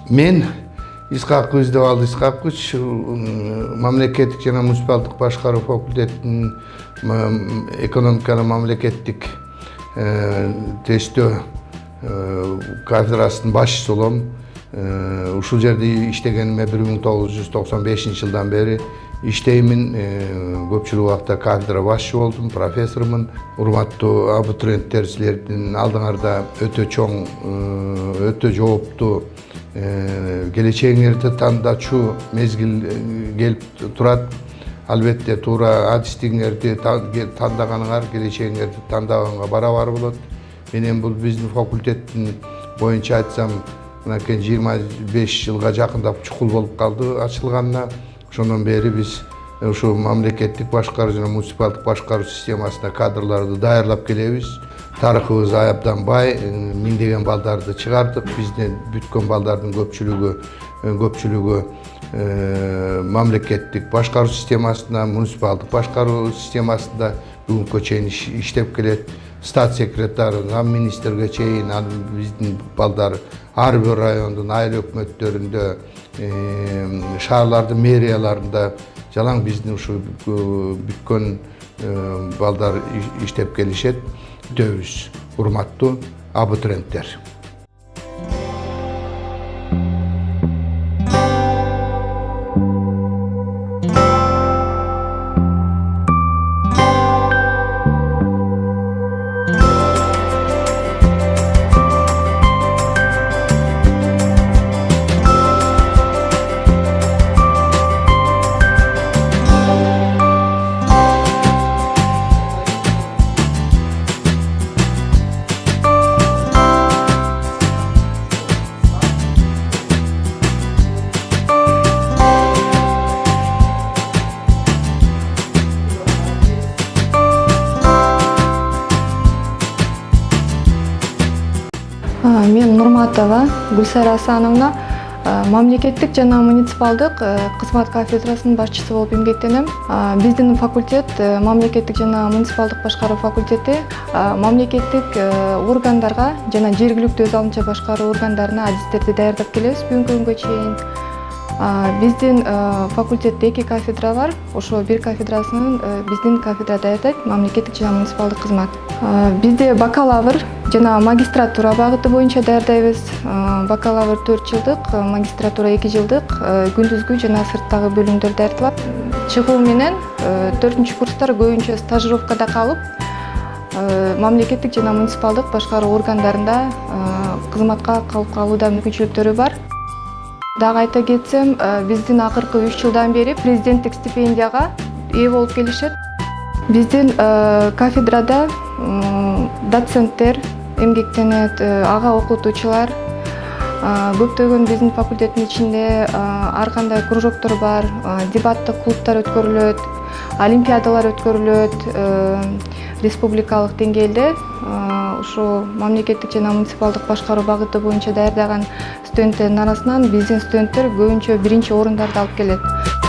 Мен Исқақович Давал Исқақович, мамлекеттик жана муниципалдык башкаруу факультетинин экономиканы мамлекеттик тештөө кафедрасынын башчысы болом. Ушул жерде иштегениме 1995-жылдан бери иштеймин. Көпчүлүк убакта кафедра башчы болдум, профессормун. Урматтуу абитуриенттер, силердин алдыңарда өтө чоң, өтө жооптуу келечегиңерди тандачу мезгил келип турат. Албетте туура адистигиңерди тандаганыңар келечегиңерди тандаганга барабар болот. Менен бул биздин факультеттин боюнча айтсам, мынакей 25 жылга жакындап чукул болуп калды ачылганына. Ошондон бери биз ушу мамлекеттик башкаруу жана муниципалдык башкаруу системасына кадрларды даярдап келебиз. Тарыхыбыз абдан бай, миңдеген балдарды чыгардык. Бизден бүткөн балдардын көпчүлүгү мамлекеттик башкаруу системасында, муниципалдык башкаруу системасында бүгүнкү чейин иштеп келет. Стат секретары, зам министрге чейин биздин балдар ар бир райондун айыл өкмөттөрүндө, шаарлардын мэрияларында жалаң биздин ушу бүткөн балдар иштеп келишет. Дөбүз, урматтуу абитуриенттер. Мен Нурматова Гүлсара Асановна, мамлекеттик жана муниципалдык кызмат кафедрасынын башчысы болуп эмгектенем. Биздин факультет мамлекеттик жана муниципалдык башкаруу факультети мамлекеттик органдарга жана жергиликтүү өз алынча башкаруу органдарына адистерди даярдап келебиз бүгүнкү күнгө чейин. Биздин факультетте 2 кафедра бар. Ошо бир кафедрасынын биздин кафедра даярдайт, мамлекеттик жана муниципалдык кызмат. Бизде бакалавр жана магистратура багыты боюнча даярдайбыз. Бакалавр 4 жылдык, магистратура 2 жылдык, күндүзгү жана сырттагы бөлүмдөр даярдалат. Чыгуу менен 4-курстар көбүнчө стажировкада калып, мамлекеттик жана муниципалдык башкаруу органдарында кызматка калып калууда мүмкүнчүлүктөрү бар. Дагы айта кетсем, биздин акыркы 3 жылдан бери президенттик стипендияга ээ болуп келишет. Биздин кафедрада доценттер эмгектенет, ага окутуучулар. Көптөгөн биздин факультеттин ичинде ар кандай кружоктор бар, дебаттык клубтар өткөрүлөт, олимпиадалар өткөрүлөт. Республикалык деңгээлде ушул мамлекеттик жана муниципалдык башкаруу багыты боюнча даярдаган студенттердин арасынан биздин студенттер көбүнчө 1-орундарды алып келет.